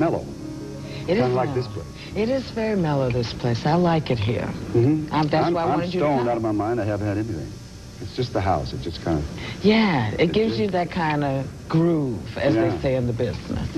mellow. It is kind of like this place. It is very mellow, this place. I like it here. That's why I wanted you to come. I'm stoned out of my mind. I haven't had anything. It's just the house. It just kind of... Yeah, it gives you that kind of groove, as they say in the business.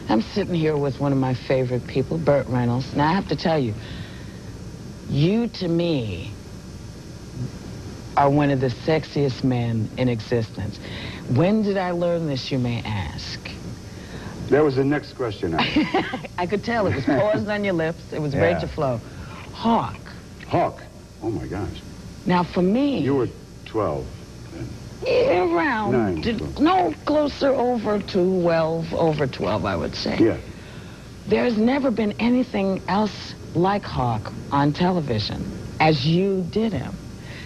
I'm sitting here with one of my favorite people, Burt Reynolds. Now, I have to tell you, you, to me, are one of the sexiest men in existence. When did I learn this, you may ask? That was the next question. I could tell. It was paused on your lips. It was ready to flow. Hawk. Hawk. Oh, my gosh. Now, for me... You were 12 then. Around. 9, 12. No, closer over 12, over 12, I would say. Yeah. There's never been anything else like Hawk on television as you did him.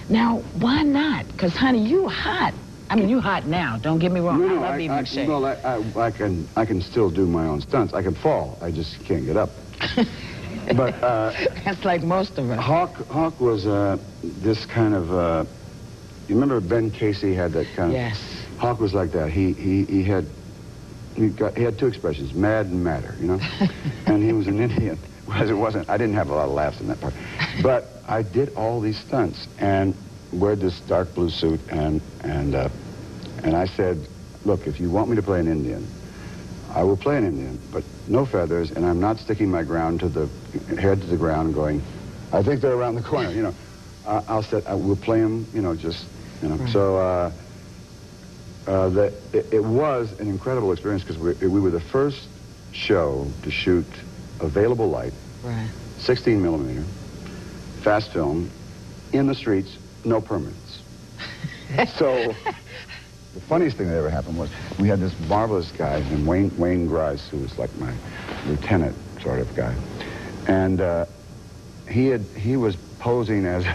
Now, why not? Because, honey, you hot. I mean, you hot now. Don't get me wrong. No, I love Evening Shade. Well, I can still do my own stunts. I can fall. I just can't get up. But that's like most of us. Hawk was this kind of. You remember Ben Casey had that kind of. Yes. Hawk was like that. He had two expressions: mad and madder. You know, and he was an Indian. Whereas it wasn't. I didn't have a lot of laughs in that part. But I did all these stunts and wear this dark blue suit and I said, look, if you want me to play an Indian, I will play an Indian, but no feathers, and I'm not sticking my ground to the head to the ground and going, I think they're around the corner, you know. I will play them, you know, just, you know. Right. So it was an incredible experience because we were the first show to shoot available light, right. 16 millimeter, fast film, in the streets, no permits. So the funniest thing that ever happened was we had this marvelous guy named Wayne Grice, who was like my lieutenant sort of guy, and he was posing as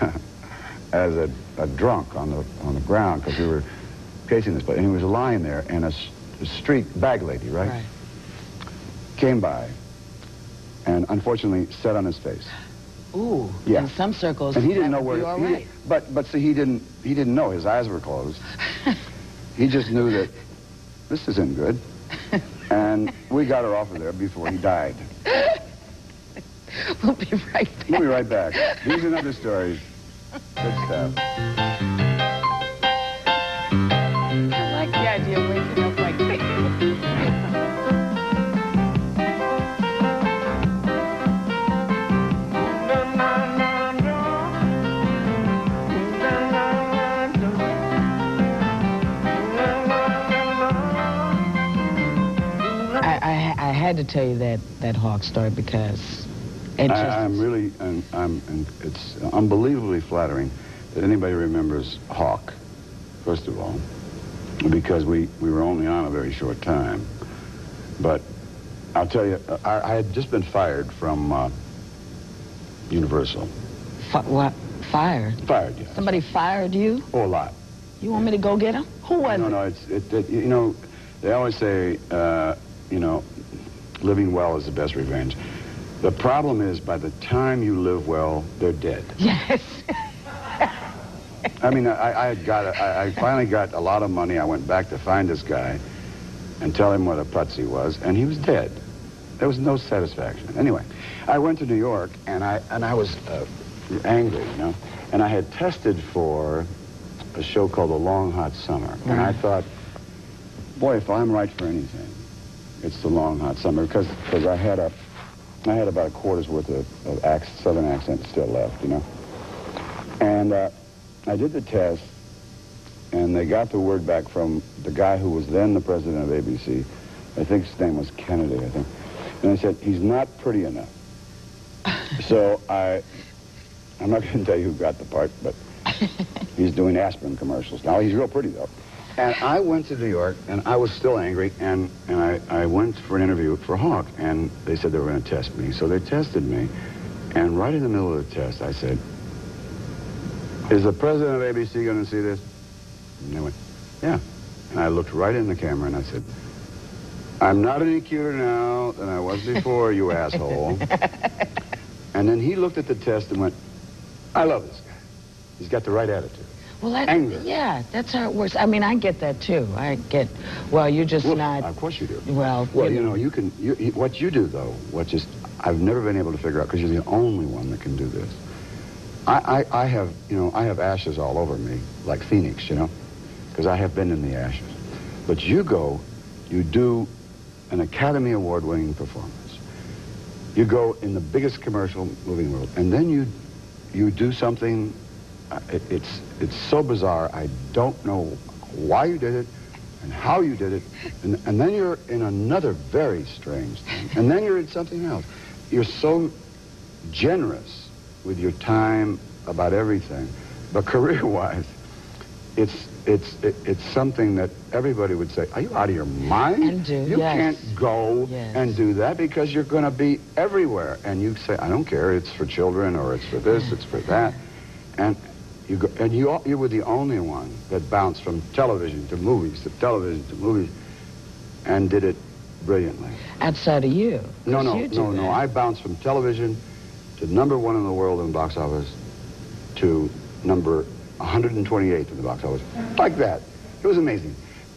a drunk on the ground because we were casing this place, and he was lying there, and a street bag lady, right, came by, and unfortunately sat on his face. Ooh, yeah. In some circles, and he didn't know where. Right. But see, he didn't know. His eyes were closed. He just knew that this isn't good, and we got her off of there before he died. We'll be right back. We'll be right back. These and other stories. Good stuff. I like the idea of waking up like this. I had to tell you that Hawk story because it just... it's unbelievably flattering that anybody remembers Hawk, first of all, because we were only on a very short time. But I'll tell you, I had just been fired from Universal. What? Fired? Fired, yes. Somebody fired you? Oh, a lot. You want me to go get him? Who was it? No, you know, they always say, you know, living well is the best revenge. The problem is, by the time you live well, they're dead. Yes. I mean, I finally got a lot of money. I went back to find this guy and tell him what a putz he was, and he was dead. There was no satisfaction. Anyway, I went to New York, and I was angry, you know, and I had tested for a show called The Long Hot Summer, and I thought, boy, if I'm right for anything, it's The Long Hot Summer, because I had about a quarter's worth of Southern accent still left, you know. And I did the test, and they got the word back from the guy who was then the president of ABC. I think his name was Kennedy, I think. And they said, he's not pretty enough. So I'm not going to tell you who got the part, but he's doing aspirin commercials now. He's real pretty, though. And I went to New York, and I was still angry, and I went for an interview for Hawk, and they said they were going to test me. So they tested me, and right in the middle of the test, I said, is the president of ABC going to see this? And they went, yeah. And I looked right in the camera, and I said, I'm not any cuter now than I was before, you asshole. And then he looked at the test and went, I love this guy. He's got the right attitude. Well, anger. Yeah, that's how it works. I mean, I get that too. Well, you're just not. Of course you do. Well, you know, what you do though, I've never been able to figure out, because you're the only one that can do this. I have ashes all over me, like Phoenix, you know, because I have been in the ashes. But you do an Academy Award-winning performance. You go in the biggest commercial movie in the world, and then you do something. It's so bizarre. I don't know why you did it and how you did it, and then you're in another very strange thing, and then you're in something else. You're so generous with your time about everything, but career-wise, it's something that everybody would say, are you out of your mind? You can't go and do that because you're going to be everywhere. And you say, I don't care, it's for children, or it's for this, it's for that. And you were the only one that bounced from television to movies, to television to movies, and did it brilliantly. Outside of you? No. I bounced from television to #1 in the world in the box office to number 128th in the box office. Like that. It was amazing.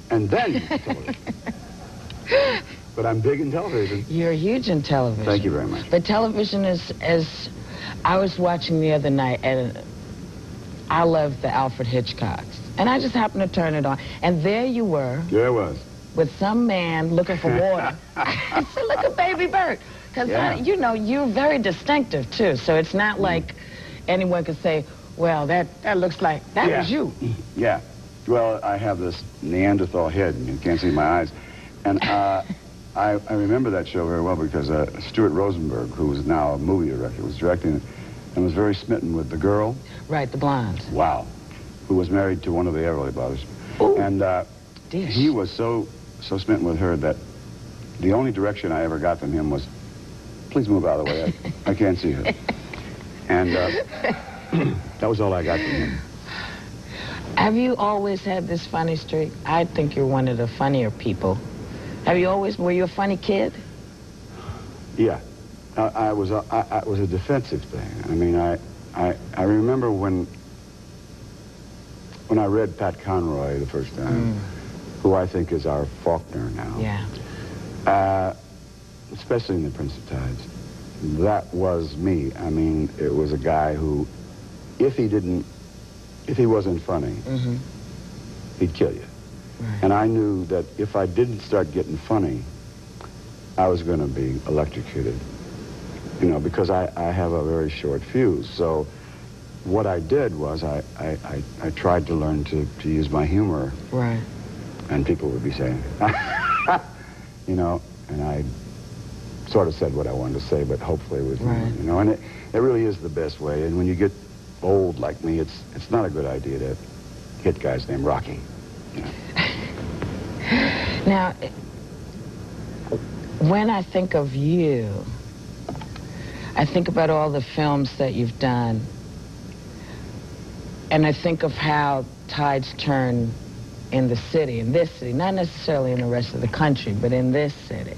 And then television. But I'm big in television. You're huge in television. Thank you very much. But television is, as I was watching the other night, and I love the Alfred Hitchcocks. And I just happened to turn it on. And there you were. There I was. With some man looking for water. I said, look at Baby Burt. Because, you know, you're very distinctive, too. So it's not like anyone could say, well, that looks like that was you. Yeah. Well, I have this Neanderthal head, and you can't see my eyes. And I remember that show very well because Stuart Rosenberg, who is now a movie director, was directing it and was very smitten with the girl. Right, the blonde. Wow. Who was married to one of the Everly brothers. Ooh. And he was so smitten with her that the only direction I ever got from him was, please move out of the way. I can't see her. And that was all I got from him. Have you always had this funny streak? I think you're one of the funnier people. Were you a funny kid? Yeah. I was a defensive thing. I mean, I remember when I read Pat Conroy the first time, who I think is our Faulkner now. Yeah. Especially in The Prince of Tides. That was me. I mean, it was a guy who, if he wasn't funny, he'd kill you. Right. And I knew that if I didn't start getting funny, I was going to be electrocuted. You know, because I have a very short fuse. So what I did was I tried to learn to use my humor. Right. And people would be saying, you know, and I sort of said what I wanted to say, but hopefully with humor, you know. And it really is the best way. And when you get old like me, it's not a good idea to hit guys named Rocky. You know? Now, when I think of you, I think about all the films that you've done, and I think of how tides turn in the city, in this city, not necessarily in the rest of the country, but in this city.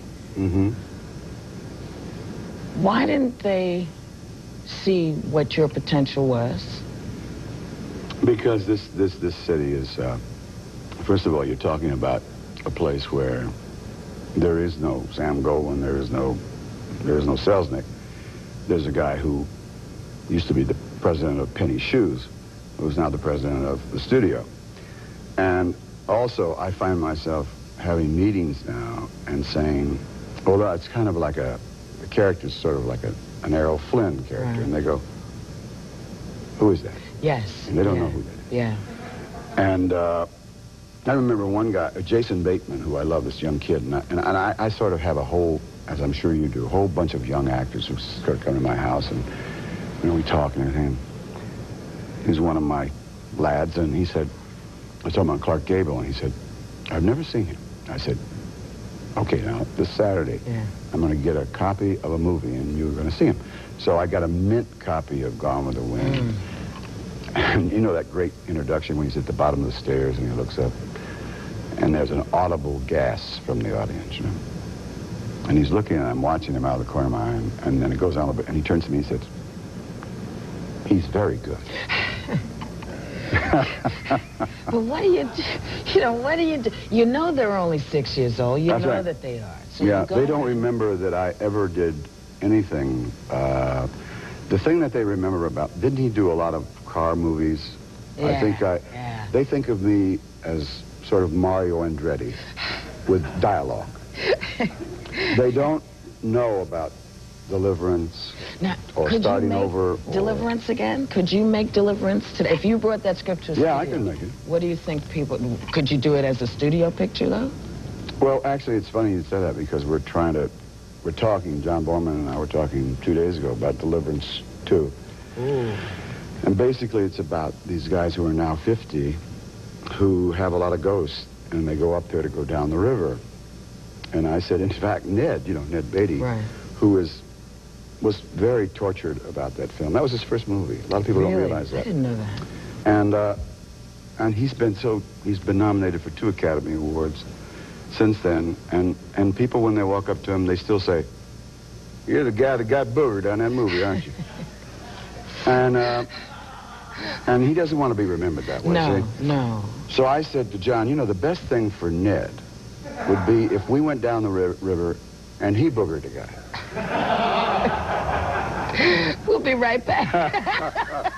Why didn't they see what your potential was? Because this city is, first of all, you're talking about a place where there is no Sam Goldwyn, there is no Selznick. There's a guy who used to be the president of Penny Shoes, who's now the president of the studio. And also, I find myself having meetings now and saying, well, it's kind of like the character's sort of like an Errol Flynn character. Right. And they go, who is that? Yes. And they don't know who that is. Yeah. And I remember one guy, Jason Bateman, who I love, this young kid, and I sort of have a whole, as I'm sure you do, a whole bunch of young actors who sort of come to my house, and you know, we talk and everything. He's one of my lads, and he said, I was talking about Clark Gable, and he said, I've never seen him. I said, okay, now, this Saturday, I'm going to get a copy of a movie, and you're going to see him. So I got a mint copy of Gone with the Wind. And you know that great introduction when he's at the bottom of the stairs and he looks up, and there's an audible gasp from the audience, you know. And he's looking, and I'm watching him out of the corner of my eye, and then it goes on a bit, and he turns to me and says, he's very good. But what do you do? You know, what do you do? You know they're only 6 years old. You That's know right. that they are. So Yeah, you go they don't in. remember that I ever did anything. The thing that they remember about, didn't he do a lot of car movies? Yeah. They think of me as sort of Mario Andretti with dialogue. They don't know about Deliverance Now, or could Starting you make Over. Deliverance again? Could you make Deliverance today? If you brought that script to a Yeah, studio, I can make it. What do you think people... Could you do it as a studio picture, though? Well, actually, it's funny you say that because we're talking, John Borman and I were talking 2 days ago about Deliverance 2. Ooh. And basically it's about these guys who are now 50 who have a lot of ghosts and they go up there to go down the river. And I said, in fact, Ned Beatty, Right. who was very tortured about that film. That was his first movie. A lot of people don't realize that. I didn't know that. And he's been nominated for 2 Academy Awards since then. And people, when they walk up to him, they still say, "You're the guy that got boogered on that movie, aren't you?" And he doesn't want to be remembered that way. No, see? no. So I said to John, you know, the best thing for Ned would be if we went down the river and he boogered a guy. We'll be right back.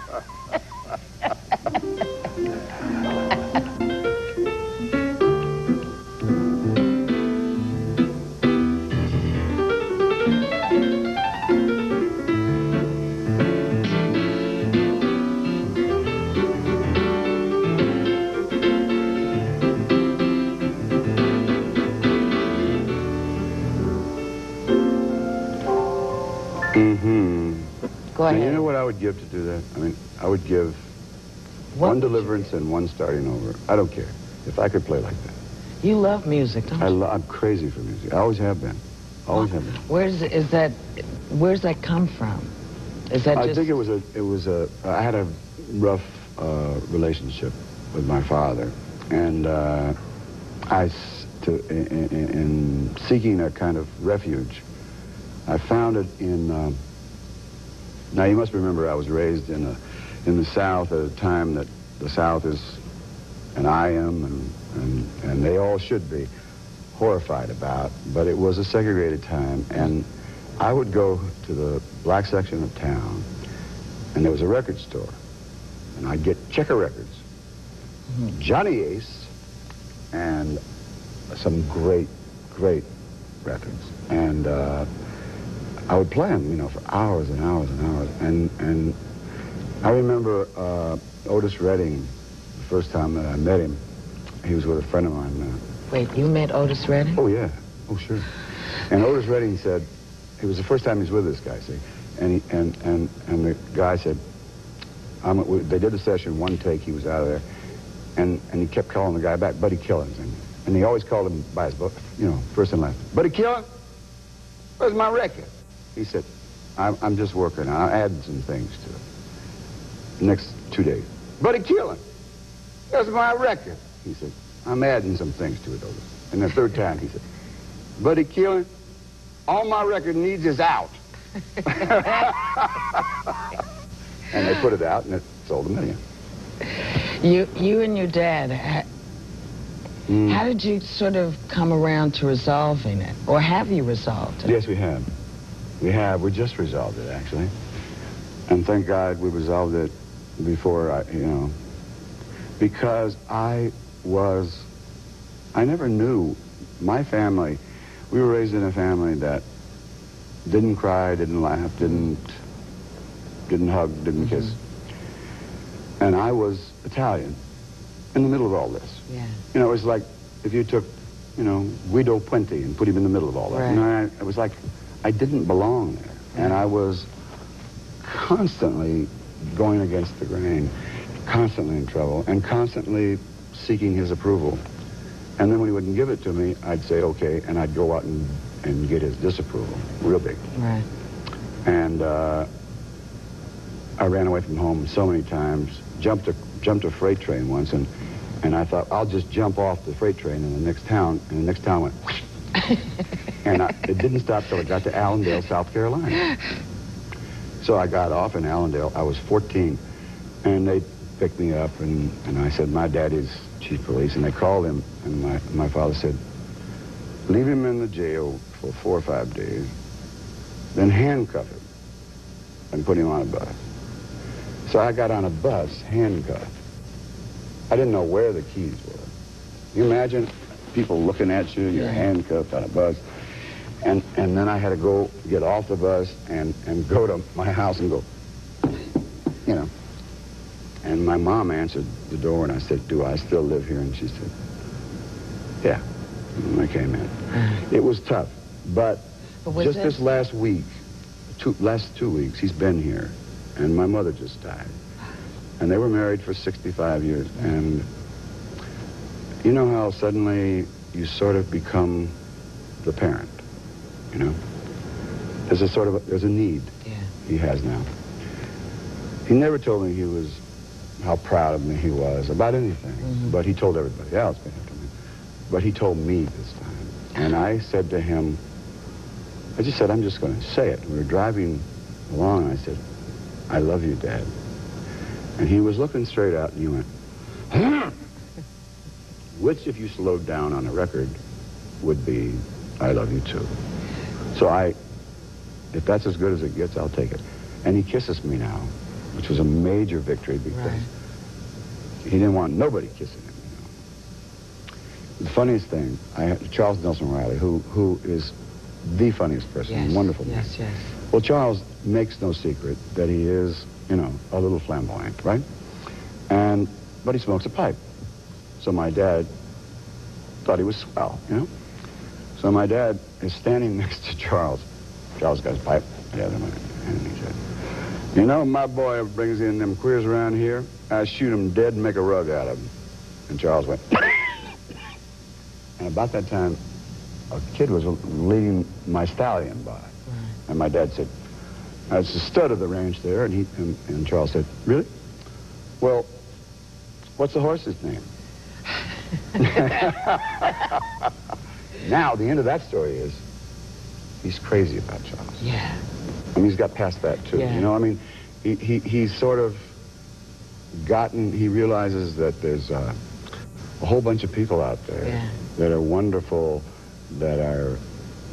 Go Now, ahead. you know what I would give to do that? I mean, I would give What one would you Deliverance and one Starting Over. I don't care. If I could play like that. You love music, don't you? I'm crazy for music. I always have been. Always have been. Where's that come from? Is that I just... think I had a rough relationship with my father. And in seeking a kind of refuge, I found it in... now, you must remember I was raised in the South at a time that the South is, and I am, and they all should be, horrified about. But it was a segregated time, and I would go to the black section of town, and there was a record store, and I'd get checker records, Johnny Ace, and some great records. And I would play them, you know, for hours and hours and hours. And I remember Otis Redding, the first time that I met him. He was with a friend of mine. Wait, you met Otis Redding? Oh, yeah. Oh, sure. And Otis Redding said, it was the first time he was with this guy, see? And the guy said, they did the session, one take, he was out of there. And he kept calling the guy back, Buddy Killens. And he always called him by his, first and last. Buddy Killens, where's my record? He said, I'm just working. I'm adding some things to it. The next 2 days. Buddy Keelan, where's my record? He said, I'm adding some things to it, Otis. And the third time he said, Buddy Keelan, all my record needs is out. And they put it out, and it sold 1 million. You and your dad, how did you sort of come around to resolving it? Or have you resolved it? Yes, we have. We just resolved it, actually. And thank God we resolved it before because I never knew my family. We were raised in a family that didn't cry, didn't laugh, didn't hug, didn't kiss. And I was Italian in the middle of all this. Yeah. You know, it was like if you took, Guido Puente and put him in the middle of all that. Right. You know, it was like I didn't belong there. And I was constantly going against the grain, constantly in trouble, and constantly seeking his approval. And then when he wouldn't give it to me, I'd say, okay, and I'd go out and get his disapproval, real big. Right. And I ran away from home so many times, jumped a freight train once, and I thought, I'll just jump off the freight train in the next town, and the next town went, and it didn't stop till it got to Allendale, South Carolina. So I got off in Allendale. I was 14, and picked me up, and I said, my daddy's chief of police, and they called him, and my father said, leave him in the jail for 4 or 5 days, then handcuff him and put him on a bus. So I got on a bus, handcuffed. I didn't know where the keys were. You imagine people looking at you, you're handcuffed on a bus, and then I had to go get off the bus and go to my house and go, you know. And my mom answered the door, and I said, do I still live here? And she said, yeah. And I came in. It was tough, but just this last week, last 2 weeks, he's been here, and my mother just died. And they were married for 65 years, and you know how suddenly you sort of become the parent, you know? There's a need he has now. He never told me how proud of me he was about anything, but he told everybody else, but he told me this time. And I said to him, I just said, I'm just going to say it. We were driving along, and I said, I love you, Dad. And he was looking straight out, and he went, which, if you slowed down on a record, would be, I love you, too. So if that's as good as it gets, I'll take it. And he kisses me now, which was a major victory because he didn't want nobody kissing him, you know. The funniest thing, Charles Nelson Riley, who is the funniest person, wonderful man. Yes. Well, Charles makes no secret that he is, you know, a little flamboyant, right? But he smokes a pipe. So my dad thought he was swell, you know? So my dad is standing next to Charles. Charles got his pipe. And he said, you know, my boy brings in them queers around here. I shoot him dead and make a rug out of him. And Charles went, and about that time, a kid was leading my stallion by. And my dad said, that's the stud of the ranch there. And Charles said, really? Well, what's the horse's name? Now, the end of that story is he's crazy about Charles. Yeah. I mean, he's got past that, too. Yeah. You know, I mean, he's sort of he realizes that there's a whole bunch of people out there that are wonderful, that are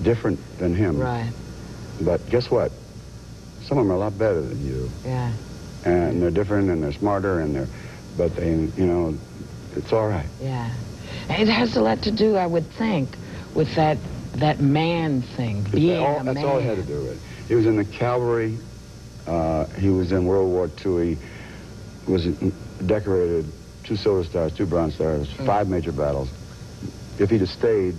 different than him. Right. But guess what? Some of them are a lot better than you. Yeah. And they're different, and they're smarter, but they, you know, it's all right. Yeah. It has a lot to do, I would think, with that man thing, being a man. That's all it had to do with it. He was in the cavalry. He was in World War II. He was decorated 2 Silver Stars, 2 Bronze Stars, 5 major battles. If he'd have stayed,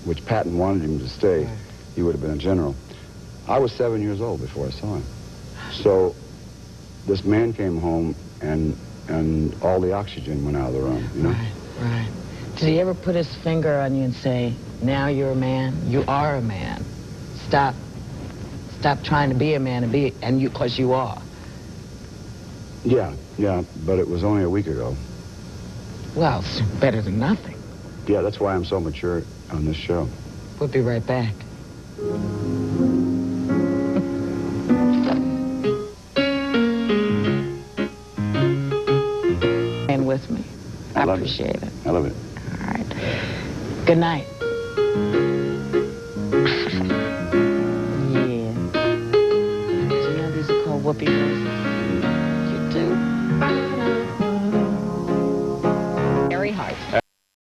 which Patton wanted him to stay, he would have been a general. I was 7 years old before I saw him. So this man came home, and all the oxygen went out of the room, you know? Right. Did he ever put his finger on you and say, now you're a man, you are a man. Stop trying to be a man because you are. Yeah, but it was only a week ago. Well, it's better than nothing. Yeah, that's why I'm so mature on this show. We'll be right back. And with me. I appreciate it. I love it. All right. Good night. Yeah. Do you know these are called Whoopi?